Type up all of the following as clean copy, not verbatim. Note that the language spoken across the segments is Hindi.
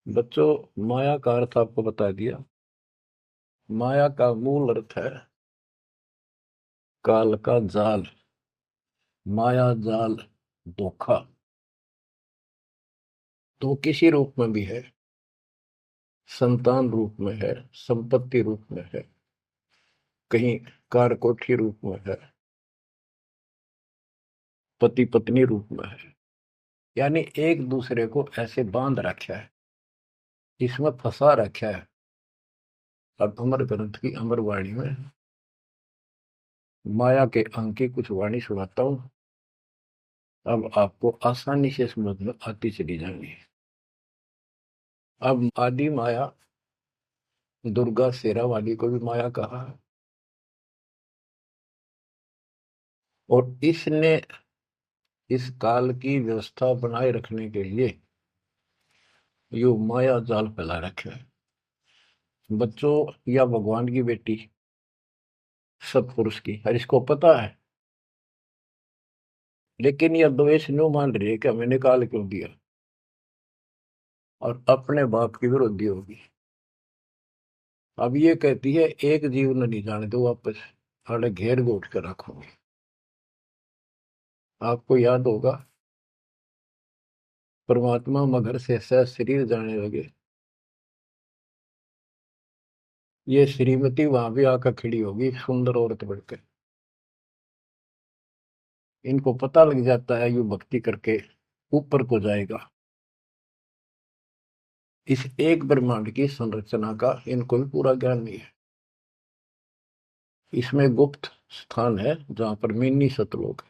बच्चों, माया का अर्थ आपको बता दिया। माया का मूल अर्थ है काल का जाल। माया जाल, धोखा। तो किसी रूप में भी है, संतान रूप में है, संपत्ति रूप में है, कहीं कार कोठी रूप में है, पति पत्नी रूप में है। यानी एक दूसरे को ऐसे बांध रखा है, इसमें फंसा रखा है। अब अमर ग्रंथ की अमर वाणी में माया के अंक की कुछ वाणी सुनाता हूं। अब आपको आसानी से समझ में आती चली जाएंगी। अब आदि माया, दुर्गा शेरा वाली को भी माया कहा है। और इसने इस काल की व्यवस्था बनाए रखने के लिए यो माया जाल फैला रखे है। बच्चों, या भगवान की बेटी सतपुरुष की हर इसको पता है, लेकिन यह द्वेष न्यू मान रही है कि हमें निकाल क्यों दिया, और अपने बाप की विरोधी होगी। अब ये कहती है एक जीव न नहीं जाने दो, वापस अरे घेर घोट कर रखोगे। आपको याद होगा, परमात्मा मगर से सह शरीर जाने लगे। ये श्रीमती वहां भी आकर खड़ी होगी, सुंदर औरत बढ़कर। इनको पता लग जाता है यू भक्ति करके ऊपर को जाएगा। इस एक ब्रह्मांड की संरचना का इनको भी पूरा ज्ञान नहीं है। इसमें गुप्त स्थान है जहां पर मिनी सतलोक है।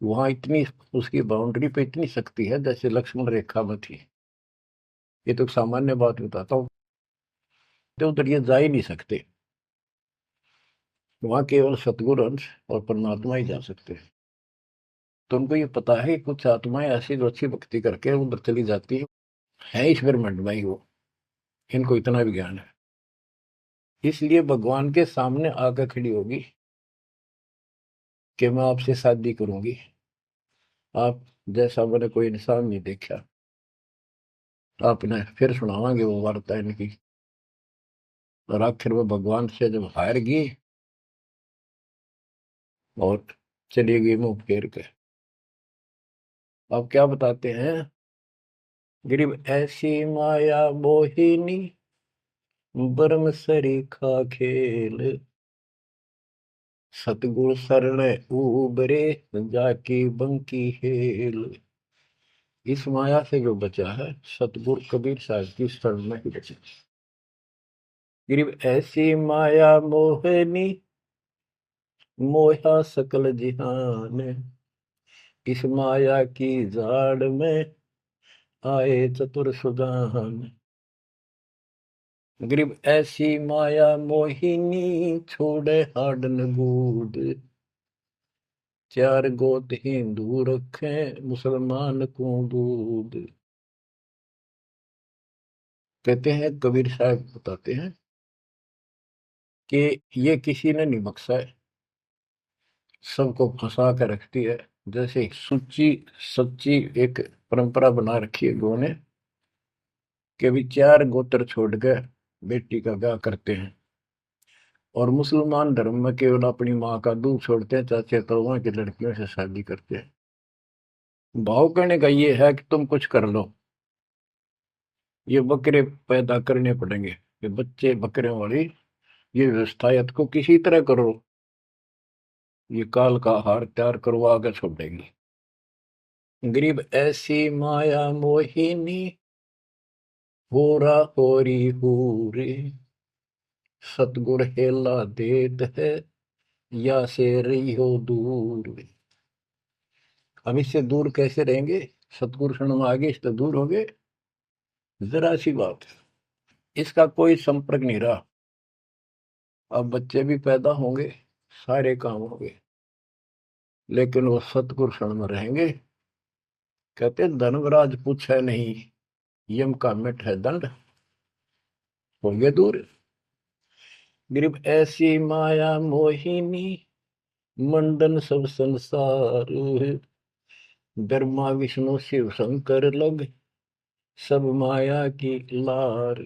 वहां इतनी, उसकी बाउंड्री पे इतनी शक्ति है जैसे लक्ष्मण रेखा में थी। ये तो सामान्य बात बताता हूँ, तो उधर ये जा ही नहीं सकते। वहां केवल सतगुरु अंश और परमात्मा ही जा सकते हैं। तो उनको ये पता है कि कुछ आत्माएं ऐसी जो अच्छी भक्ति करके उधर चली जाती है इस ब्रह्मांड में ही वो। इनको इतना भी ज्ञान है। इसलिए भगवान के सामने आकर खड़ी होगी कि मैं आपसे शादी करूंगी। आप जैसा मैंने कोई इंसान नहीं देखा। आपने फिर सुनावांगे वो वार्ता इनकी। और आखिर में भगवान से जब हार गई और चली गई मुंह फेर के। अब क्या बताते हैं, गरीब ऐसी माया मोहिनी, बरम सरीखा खेल, सतगुर शरण उबरे, जाकी बंकी हेल। इस माया से जो बचा है, सतगुरु कबीर साहब की शरण में ही बचा। गरीब ऐसी माया मोहनी, मोहा सकल जिहान, इस माया की जाड़ में आए चतुर सुजान। गरीब ऐसी माया मोहिनी, छोड़े हाडन बूद, चार गोत हिंदू रखे, मुसलमान को दूध। कहते हैं, कबीर साहब बताते हैं कि ये किसी ने नहीं बख्शा है, सबको फंसा कर रखती है। जैसे एक सुच्ची सच्ची एक परंपरा बना रखी है लोगों ने कि भी चार गोत्र छोड़ के बेटी का ब्याह करते हैं। और मुसलमान धर्म में केवल अपनी माँ का दूध छोड़ते हैं, चाचे ताऊओं की लड़कियों से शादी करते हैं। भाव कहने का ये है कि तुम कुछ कर लो, ये बकरे पैदा करने पड़ेंगे, ये बच्चे बकरे वाली ये व्यवस्था या तो किसी तरह करो, ये काल का हार तैयार करो, आगे छोड़ देंगे। गरीब ऐसी माया मोहिनी, होरा होरी हूरे, सतगुर हेला देत है, या से रही हो दूर। हम इससे दूर कैसे रहेंगे? सतगुरु शरण में आगे इससे दूर हो गए, जरा सी बात है। इसका कोई संपर्क नहीं रहा। अब बच्चे भी पैदा होंगे, सारे काम होंगे, लेकिन वो सतगुरु शरण में रहेंगे। कहते धर्मराज पूछे नहीं, यम का मिट है दंड, होंगे दूर। गरीब ऐसी माया मोहिनी, मंडन सब संसार, ब्रह्मा विष्णु शिव शंकर लग, सब माया की लार।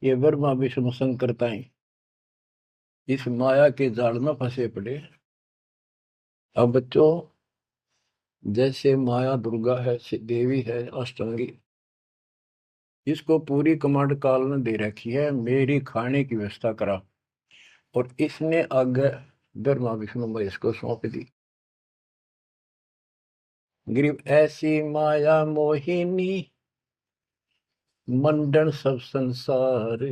ये ब्रह्मा विष्णु शंकरताएं इस माया के जाल में फंसे पड़े। अब बच्चों, जैसे माया दुर्गा है, देवी है, अष्टांगी, इसको पूरी कमांड काल ने दे रखी है, मेरी खाने की व्यवस्था करा, और इसने आगे ब्रह्मा विष्णु महेश को सौंप दी। ग्रीव ऐसी माया मोहिनी, मंडन सब संसार,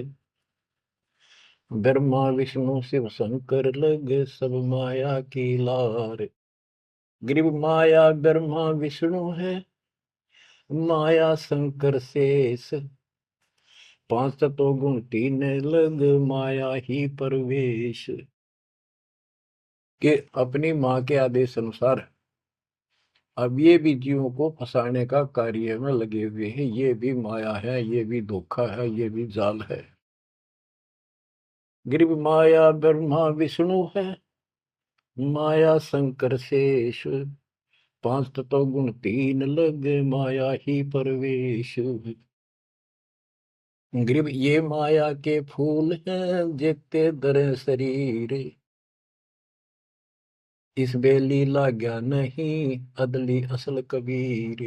ब्रह्मा विष्णु शिव शंकर लगे सब माया की लार। ग्रीव माया ब्रह्मा विष्णु है, माया शंकर शेष, पांच तत्व गुण तीन लग माया ही परवेश। के अपनी माँ के आदेश अनुसार अब ये भी जीवों को फंसाने का कार्य में लगे हुए हैं। ये भी माया है, ये भी धोखा है, ये भी जाल है। गिरिव माया ब्रह्मा विष्णु है, माया शंकर शेष, पांच तत्व गुण तीन लग माया ही परवेश। ग्रीब ये माया के फूल हैं, जेते दर शरीर, इस बेली लाग्या नहीं, अदली असल कबीर।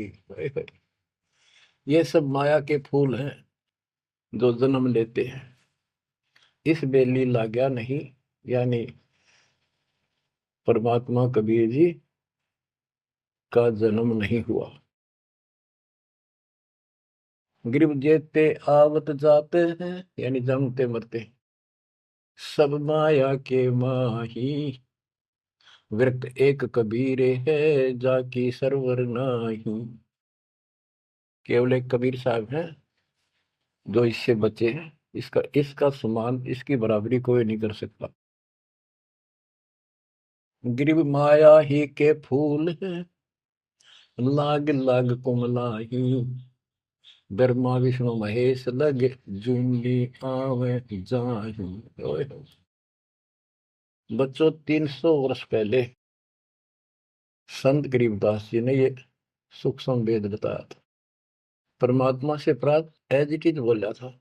ये सब माया के फूल हैं जो जन्म लेते हैं, इस बेली लाग्या नहीं, यानी परमात्मा कबीर जी का जन्म नहीं हुआ। गिरिव जेते आवत जाते हैं, यानी जन्मते मरते, सब माया के माही, वृत एक कबीर है, जाकी सरवर नाही। केवल एक कबीर साहब हैं जो इससे बचे हैं। इसका इसका समान, इसकी बराबरी कोई नहीं कर सकता। गिरिव माया ही के फूल है, लाग लाग कुमलाही, ब्रह्मा विष्णु महेश लग जूंगी आवे जाही। बच्चों, 300 वर्ष पहले संत गरीबदास जी ने ये सूक्ष्म वेद बताया था, परमात्मा से प्राप्त एज इट इज बोला था।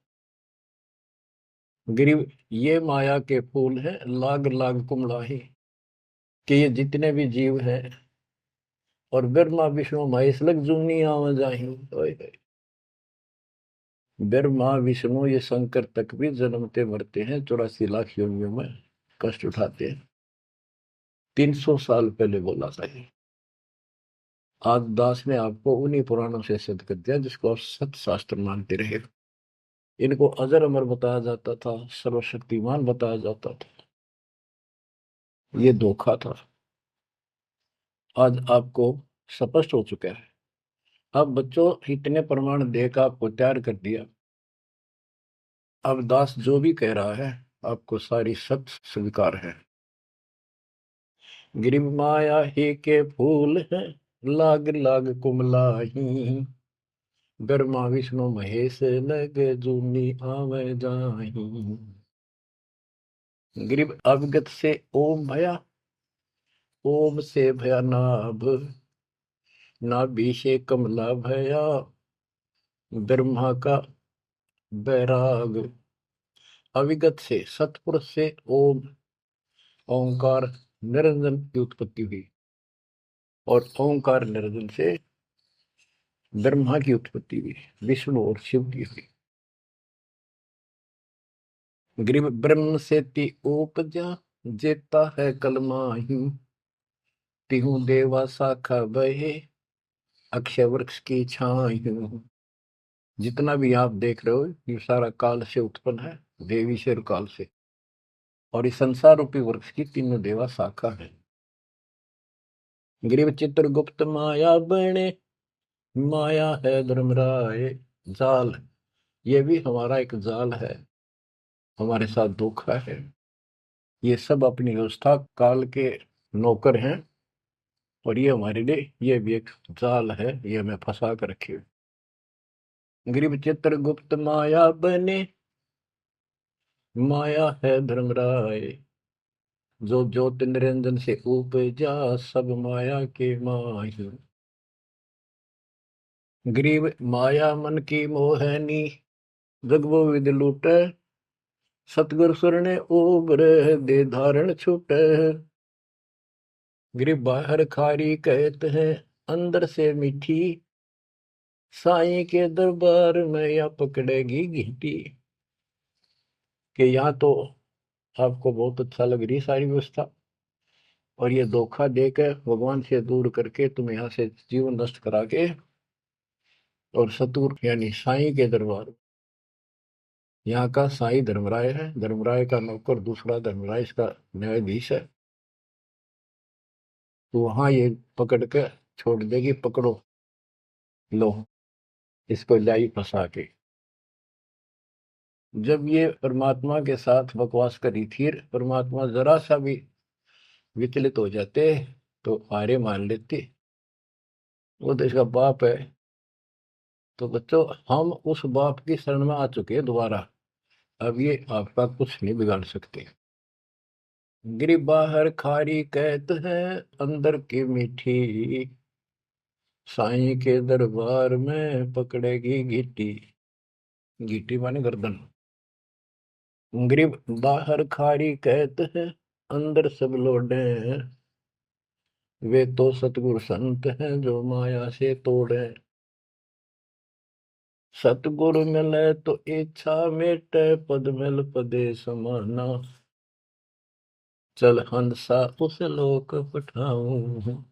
गिरिव ये माया के फूल हैं, लाग लाग कुमलाही, कि ये जितने भी जीव हैं, और ब्रह्मा विष्णु महेश लग जूनी आवे जाही। ब्रह्मा विष्णु ये शंकर तक भी जन्मते मरते हैं, 84 लाख योनियों में कष्ट उठाते हैं। 300 साल पहले बोला था ये। आज दास ने आपको उन्हीं पुराणों से सिद्ध कर दिया जिसको आप सत्य शास्त्र मानते रहे। इनको अजर अमर बताया जाता था, सर्वशक्तिमान बताया जाता था, ये धोखा था। आज आपको स्पष्ट हो चुका है। अब बच्चों, इतने प्रमाण देकर आपको तैयार कर दिया। अब दास जो भी कह रहा है आपको सारी सत्य स्वीकार है। गिरिव माया ही के फूल है, लाग लाग कुमलाही, ब्रह्मा विष्णु महेश लग जूनी आवे जाही। गिरिव अवगत से ओम भया, ओम से भया नाभ, नाभि से कमला भया, ब्रह्मा का बैराग। अविगत से, सतपुरुष से ओम, ओंकार निरंजन की उत्पत्ति हुई, और ओंकार निरंजन से ब्रह्मा की उत्पत्ति हुई, विष्णु और शिव की हुई। ग्रीव ब्रह्म से ती उपजा, जेता है कलमाही, तिहु देवा शाखा बहे, अक्षय वृक्ष की छाई। जितना भी आप देख रहे हो ये सारा काल से उत्पन्न है, देवी से और काल से, और इस संसार रूपी वृक्ष की तीनों देवा शाखा है। ग्रीव चित्रगुप्त माया बने, माया है धर्मराय, जाल, ये भी हमारा एक जाल है, हमारे साथ धोखा है। ये सब अपनी व्यवस्था काल के नौकर हैं, और ये हमारे लिए ये भी एक जाल है, ये हमें फंसा कर रखे। ग्रीव चित्रगुप्त माया बने, माया है धर्मराय, जो ज्योत निरंजन से उपजा, सब माया के माही। गरीब माया मन की मोहनी, जग वो विद लूटे, सतगुर सुरने उबर दे धारण छूटे। गरीब बाहर खारी कहते हैं, अंदर से मीठी, साईं के दरबार में या पकड़ेगी घीटी। कि यहाँ तो आपको बहुत अच्छा लग रही सारी व्यवस्था, और ये धोखा देकर भगवान से दूर करके तुम यहाँ से जीवन नष्ट करा के और सतगुरु यानी साईं के दरबार। यहाँ का साईं धर्मराय है, धर्मराय का नौकर दूसरा धर्मराय इसका न्यायाधीश है। तो वहां ये पकड़ के छोड़ देगी, पकड़ो लो इसको लाई फंसा के। जब ये परमात्मा के साथ बकवास करी थी, परमात्मा जरा सा भी विचलित हो जाते तो हारे मान लेते। वो तो इसका बाप है। तो बच्चों, हम उस बाप की शरण में आ चुके हैं दोबारा। अब ये आपका कुछ नहीं बिगाड़ सकते। गिरी बाहर खारी कहत है, अंदर की मीठी, साईं के दरबार में पकड़ेगी गीटी। गीटी माने गर्दन। गरीब बाहर खारी कहत है, अंदर सब लोडे हैं, वे तो सतगुरु संत हैं जो माया से तोड़े। सतगुरु मिले तो इच्छा मेटे, पद मिल पदे समाना, चल हंसा उस लोक पठाऊं,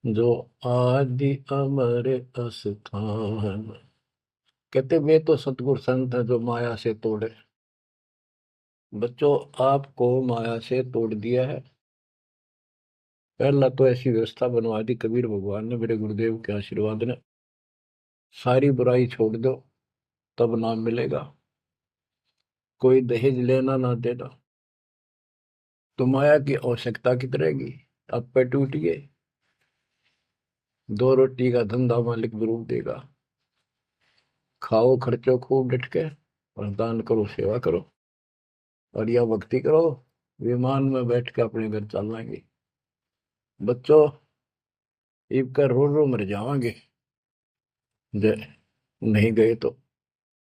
जो आदि अमर अस्थान। कहते वे तो सतगुरु संत है जो माया से तोड़े। बच्चों, आपको माया से तोड़ दिया है। पहला तो ऐसी व्यवस्था बनवा दी कबीर भगवान ने, मेरे गुरुदेव के आशीर्वाद ने। सारी बुराई छोड़ दो तब नाम मिलेगा। कोई दहेज लेना ना देना। तो माया की आवश्यकता कितनी रहेगी? अब पे टूट गए। दो रोटी का धंधा मालिक जरूर देगा। खाओ खर्चो खूब डट के, और दान करो सेवा करो, और यह भक्ति करो, विमान में बैठ के अपने घर चल जाएंगे। बच्चों, इब का रो रो मर जावांगे नहीं गए तो।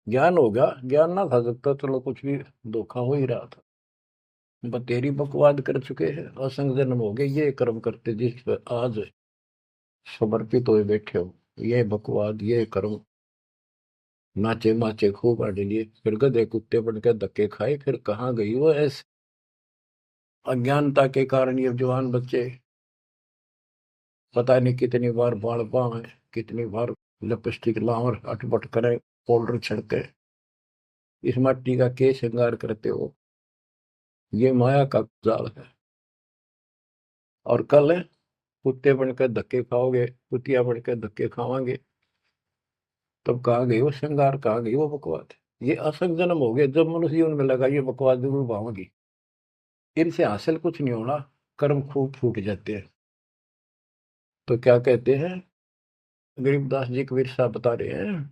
ज्ञान होगा, ज्ञान ना था सकता, चलो कुछ भी धोखा हो ही रहा था। बतेरी बकवाद कर चुके हैं, असंग जन्म हो गए ये कर्म करते जिस पर आज समर्पित हुए बैठे हो। ये बकवाद, ये कर्म, नाचे माचे खूब आड़े लिए, फिर गधे कुत्ते बन के धक्के खाए, फिर कहाँ गई वो ऐसे अज्ञानता के कारण। ये जवान बच्चे पता नहीं कितनी बार बाल पावे, कितनी बार लिपस्टिक लावर अटपट करे, पाउडर छिड़के, इस मट्टी का के श्रृंगार करते हो। ये माया का जाल है। और कल कुत्ते बनकर धक्के खाओगे, कुतिया बनकर धक्के खावांगे, तब कहाँ गई वो श्रृंगार, कहाँ गई वो बकवाद। ये असंग जन्म हो गए। जब मनुष्य जीवन में लगा ये बकवाद जरूर भावगी, इनसे हासिल कुछ नहीं होना, कर्म खूब फूट जाते हैं। तो क्या कहते हैं गरीबदास जी कबीर साहब बता रहे हैं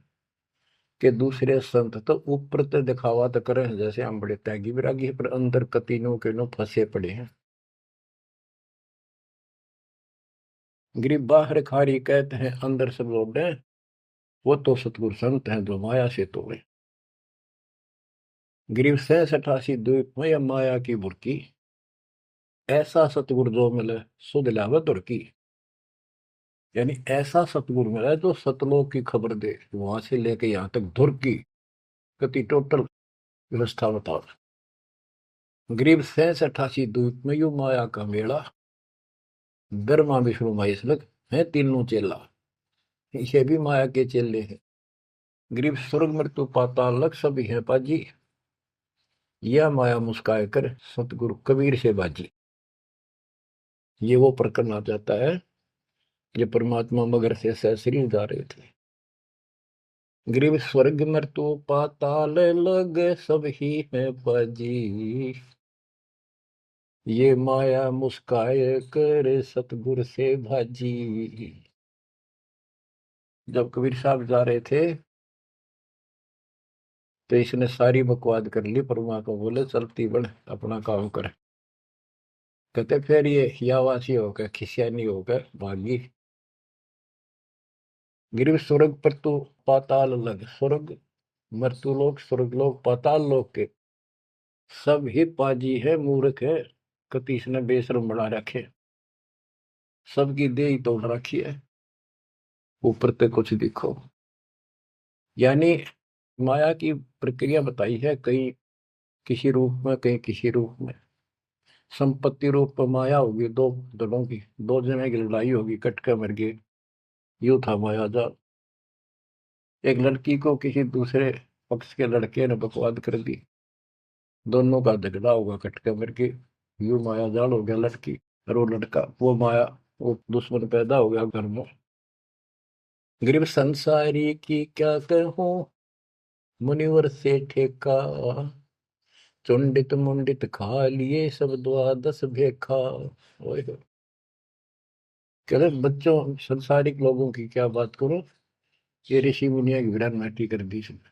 कि दूसरे संत तो ऊपर तो दिखावा तो करें जैसे हम बड़े त्यागी विरागी, पर अंदर कतीनों के नो फंसे पड़े हैं। गरीब बाहर खारी कहते हैं, अंदर सब लौटे, वो तो सतगुरु संत हैं जो माया से तोड़े। गरीब 87 द्वीप में या माया की बुरकी, ऐसा सतगुरु जो मिले सुध लावे दुर्की। यानी ऐसा सतगुरु मिला जो सतलोक की खबर दे, वहां से लेके यहाँ तक धुर की गति टोटल व्यवस्था बताओ। गरीब 87 द्वीप में यू माया का मेला, ब्रह्मा विष्णु महेश लग है तीनों चेला, ये भी माया के चेले हैं। गरीब स्वर्ग मृत्यु पाताल लग सभी है पाजी, यह माया मुस्काए कर सतगुरु कबीर से बाजी। ये वो प्रकरण आ जाता है ये परमात्मा मगर से सहसरी जा रहे थे। गरीब स्वर्ग मृत्यु पाताल लग सब ही है बाजी, ये माया मुस्काए कर सतगुरु से भाजी। जब कबीर साहब जा रहे थे तो इसने सारी बकवाद कर ली। परमात्मा को बोले चलती बढ़ अपना काम कर। कहते फिर ये यावासी होकर खिसियानी होकर भागी। गिरव स्वर्ग पर तो पाताल अलग, स्वर्ग मर्त्युलोक स्वर्गलोक पाताल लोक के सब ही पाजी है मूर्ख है, कति इसने बेशरम बना रखे, सबकी दे ही तोड़ रखी है, ऊपर तक कुछ दिखो। यानी माया की प्रक्रिया बताई है, कहीं किसी रूप में कहीं किसी रूप में। संपत्ति रूप में माया होगी, दो दलों की, दो जने की लड़ाई होगी, कट के मर गए, यूं था माया जाल। एक लड़की को किसी दूसरे पक्ष के लड़के ने बकवाद कर दी, दोनों का झगड़ा होगा, कट के मर गए, यूं माया जाल हो गया लड़की और वो लड़का, वो माया, वो दुश्मन पैदा हो गया घर में। गरीब संसारी की क्या कहूं, मुनिवर से ठेका, चुंडित मुंडित खा लिए सब द्वादश भेखा। ओए होए। कह रहे बच्चों संसारिक लोगों की क्या बात करूं, ये ऋषि मुनिया की विरान माटी कर दी इसने।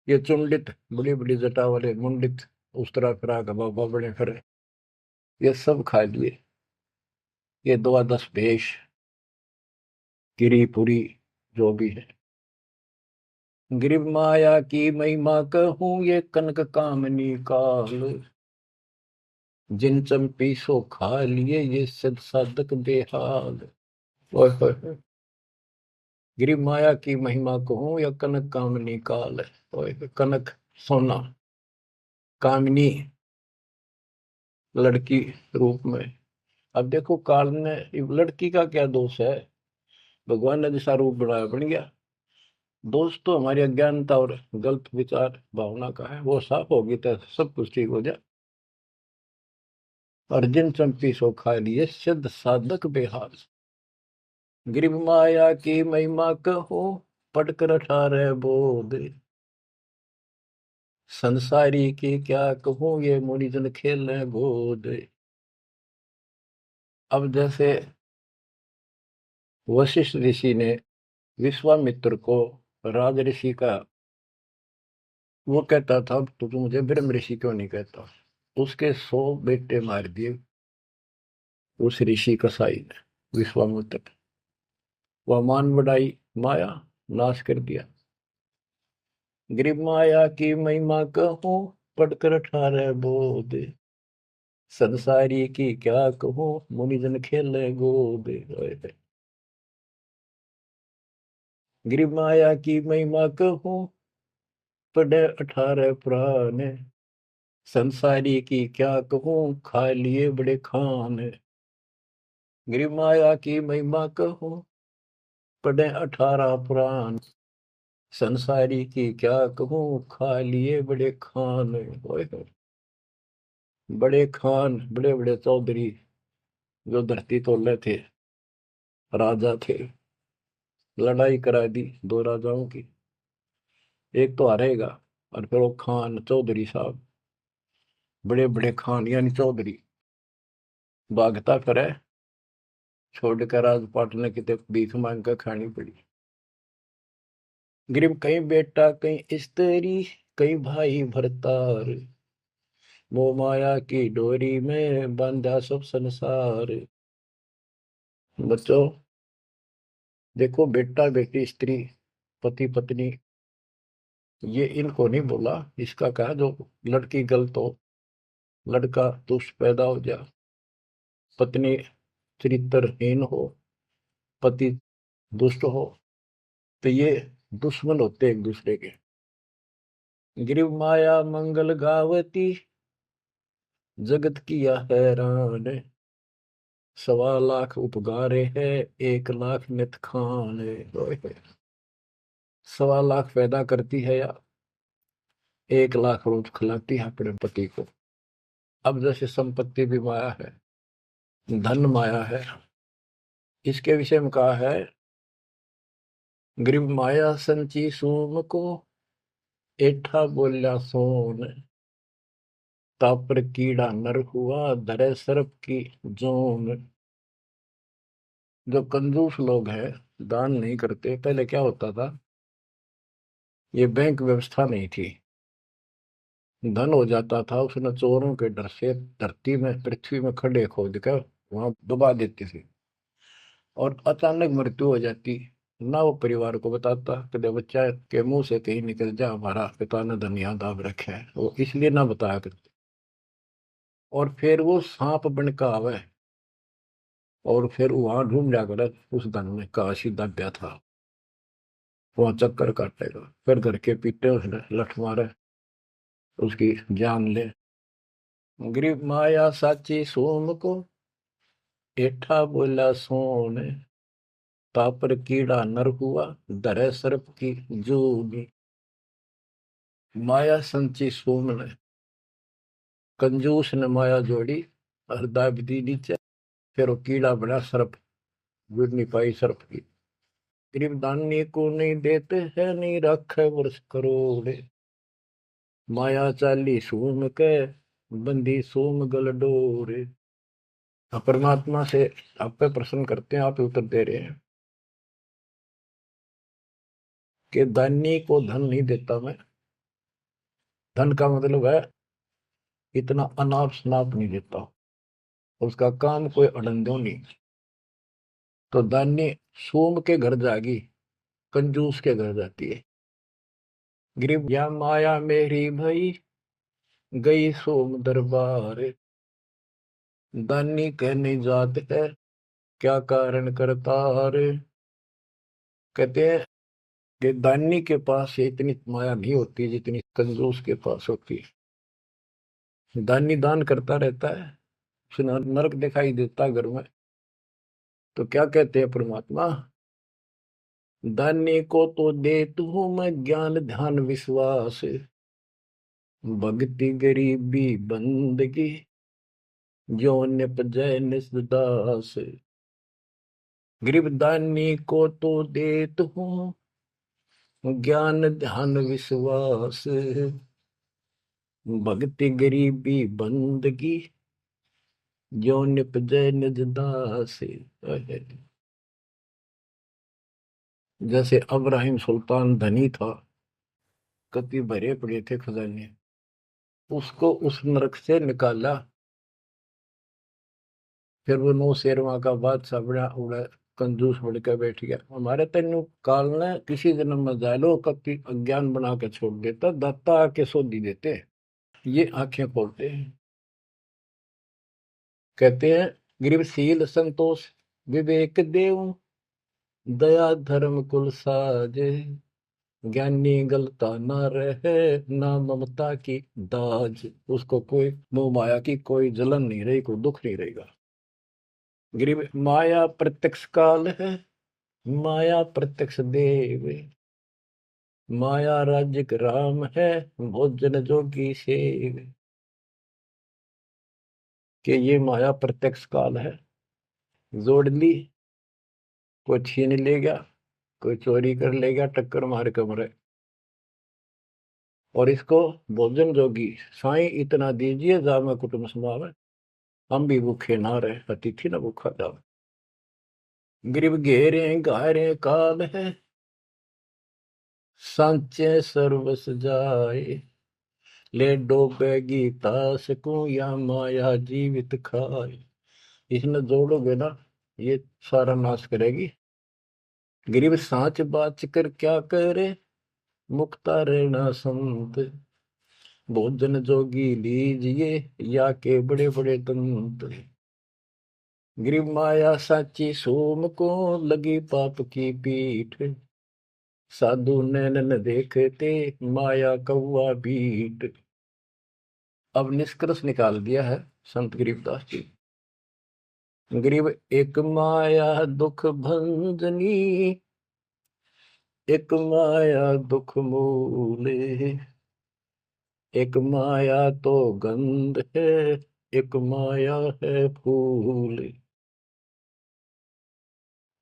ये चुंडित बड़ी बड़ी जटा वाले, मुंडित उस तरह फिरा बाबा बड़े फिरे, ये सब खा लिए, ये द्वादश भेष, गिरिपुरी, जो भी है। गिरिव माया की महिमा कहूं, ये कनक कामनी काल, जिन चंपी सो खा लिए ये सिद्ध साधक बेहाल। ओए होए होए। गिरिव माया की महिमा कहूं या कनक कामनी काल, ओए होए, कनक सोना, कामिनी लड़की रूप में। अब देखो काल ने, लड़की का क्या दोष है, भगवान ने जैसा रूप बनाया बन गया। दोष तो हमारी अज्ञानता और गलत विचार भावना का है, वो साफ होगी तो सब कुछ ठीक हो जाए। अर्जुन चंपी सो खा लिए सिद्ध साधक बेहाल। गिरिव माया की महिमा कहो, पढ़कर 18 बोध, संसारी की क्या कहूं ये मुनिजन खेल गोद। अब जैसे वशिष्ठ ऋषि ने विश्वामित्र को राज ऋषि का, वो कहता था तो तू मुझे ब्रह्म ऋषि क्यों नहीं कहता, उसके 100 बेटे मार दिए उस ऋषि कसाई ने, विश्वामित्र। वह मान बढ़ाई माया, नाश कर दिया। गिरिव माया की महिमा कहूं, पढ़कर 18 बोध, संसारी की क्या कहूं मुनिजन खेले गोद। गिरिव माया की महिमा कहूं, पढ़े 18 पुराण, संसारी की क्या कहूं खा लिए बड़े खान। गिरिव माया की महिमा कहूं, पढ़े 18 पुराण, संसारी की क्या कहूं खा लिए बड़े खान। ओए होए। बड़े खान, बड़े बड़े चौधरी, जो धरती तोले थे, राजा थे, लड़ाई करा दी दो राजाओं की, एक तो हारेगा, और फिर वो खान चौधरी साहब, बड़े बड़े खान यानी चौधरी, भागता करे, छोड़कर राजपाट ने कितने भीख मांग कर खानी पड़ी। गिरिव कहीं बेटा कहीं स्त्री, कहीं भाई भरतार, मोह माया की डोरी में बांधा सब संसार। बच्चों देखो, बेटा बेटी स्त्री पति पत्नी, ये इनको नहीं बोला, इसका कहा जो लड़की गलत हो, लड़का दुष्ट पैदा हो जाए, पत्नी चरित्रहीन हो, पति दुष्ट हो, तो ये दुश्मन होते एक दूसरे के। गिरिव माया मंगल गावती, जगत किया हैरान, 1.25 लाख उपगारे है, 1 लाख नित खान। 1.25 लाख पैदा करती है या 1 लाख रोज खिलाती है अपने पति को। अब जैसे संपत्ति भी माया है, धन माया है, इसके विषय में कहा है, ग्रीव माया संची सोम को, एठा बोल्या सोन, तापर कीड़ा नर हुआ, धरे सर्प की जोन। जो कंजूस लोग हैं, दान नहीं करते, पहले क्या होता था, ये बैंक व्यवस्था नहीं थी, धन हो जाता था उसने चोरों के डर से धरती में पृथ्वी में खड्डे खोद कर वहां दबा देती थी, और अचानक मृत्यु हो जाती, ना वो परिवार को बताता, कदे बच्चा के मुंह से कहीं निकल जा हमारा पिता ने धन यहाँ दाब रखे है, वो इसलिए ना बताया करते। और फिर वो सांप बन का आवे और फिर वहां ढूंढ जा कर उस धन में काशी दाब्या था, वहां चक्कर काटेगा, फिर घर के पीटे उसने लठ मारे, उसकी जान ले। गरीब माया साची सोम को एठा बोला सोने, तापर कीड़ा नर हुआ धरे सर्प की जूनी। माया संची सोम ने, कंजूस ने माया जोड़ी और दाब दी नीचे, फिर वो कीड़ा बना सर्प, जुड़ नहीं पाई सर्प की। गरीब दानी को नहीं देते है नहीं रखे वर्ष करोड़े, माया चाली सोम के बंदी सोम गल डोरे। आप परमात्मा से आप पे प्रश्न करते हैं, आप उत्तर दे रहे हैं कि दानी को धन नहीं देता मैं। धन का मतलब है इतना अनाप शनाप नहीं देता, उसका काम कोई अड़ंदो नहीं। तो दानी सोम के घर जागी, कंजूस के घर जाती है। गरीब या माया मेरी भई गई सोम दरबार, दानी कहने जात है क्या कारण करता रे। कहते हैं कि दानी के पास इतनी माया नहीं होती जितनी कंजूस के पास होती है। दानी दान करता रहता है, उसे नरक दिखाई देता है घर में। तो क्या कहते हैं परमात्मा, दानी को तो देत हूं मैं ज्ञान ध्यान विश्वास, भक्ति गरीबी बंदगी जो निपजय निसदास। गरीब दानी को तो देत हूं ज्ञान ध्यान विश्वास, भक्ति गरीबी बंदगी जो निपजय निज दास। जैसे अब्राहिम सुल्तान धनी था, कति भरे पड़े थे खजाने, उसको उस नरक से निकाला, फिर वो नौ शेरवा का बादशाह बड़ा उड़ा, कंजूस बन के बैठ गया। हमारे तेन काल ने किसी जन्म में जालो कति अज्ञान बना के छोड़ देता, दाता आके सोधी देते, ये आंखें खोलते हैं। कहते हैं गरीबशील संतोष विवेक देव दया धर्म कुल साजे, ज्ञानी गलता ना रहे ना ममता की दाज। उसको कोई मोह माया की कोई जलन नहीं रही, कोई दुख नहीं रहेगा। गरीब माया प्रत्यक्ष काल है माया प्रत्यक्ष देव, माया राज्य राम है भोजन जोगी सेव। कि ये माया प्रत्यक्ष काल है, जोड़ ली, कोई छीन लेगा, कोई चोरी कर लेगा, टक्कर मार के मरे। और इसको भोजन जोगी साईं इतना दीजिए जामे कुटुंब समावे, हम भी भूखे ना रहे अतिथि न भूखा जावे। गरीब घेरे घारे काल है सांचे सर्वस जाए, ले डोबेगी तास को या माया जीवित खाए। इसने जोड़ोगे ना ये सारा नाश करेगी। गरीब सांच बाच कर क्या करे मुक्ता रहना संत, भोजन जोगी लीजिए या के बड़े बड़े दंत। गरीब माया साची सोम को लगी पाप की पीठ, साधु नैनन देखते माया कौआ बीट। अब निष्कर्ष निकाल दिया है संत गरीबदास जी। गरीब एक माया दुख भंजनी, एक माया दुख मूले, एक माया तो गंध है एक माया है फूल।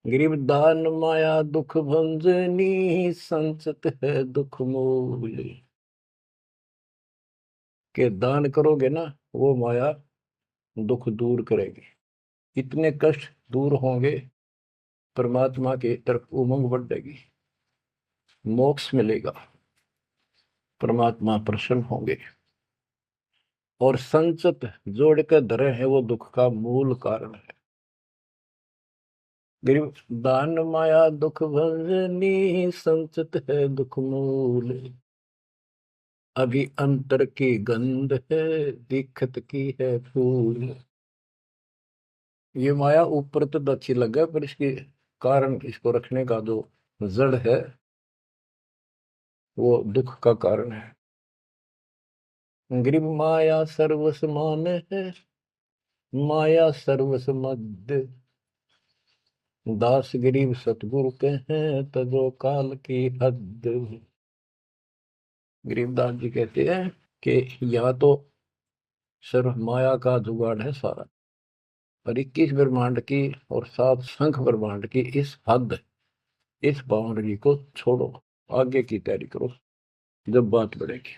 गरीब दान माया दुख भंजनी, संचत है दुख मूल। के दान करोगे ना वो माया दुख दूर करेगी, इतने कष्ट दूर होंगे, परमात्मा की तरफ उमंग बढ़ेगी, मोक्ष मिलेगा, परमात्मा प्रसन्न होंगे। और संचत जोड़ कर धरे हैं वो दुख का मूल कारण है। गरीब दान माया दुख भंजनी, संचित है दुख मूल। अभी अंतर की गंध है, दिखत की है फूल। ये माया ऊपर तो अच्छी लगे, पर इसके कारण, इसको रखने का जो जड़ है, वो दुख का कारण है। गरीब माया सर्वस मान है, माया सर्वस मद। दास गरीब सतगुरु के हैं, तजो काल की हद। गरीबदास जी कहते हैं कि या तो सर्व माया का जुगाड़ है सारा, और 21 ब्रह्मांड की और 7 संख ब्रह्मांड की इस हद, इस बाउंड्री को छोड़ो, आगे की तैयारी करो, जब बात बढ़ेगी।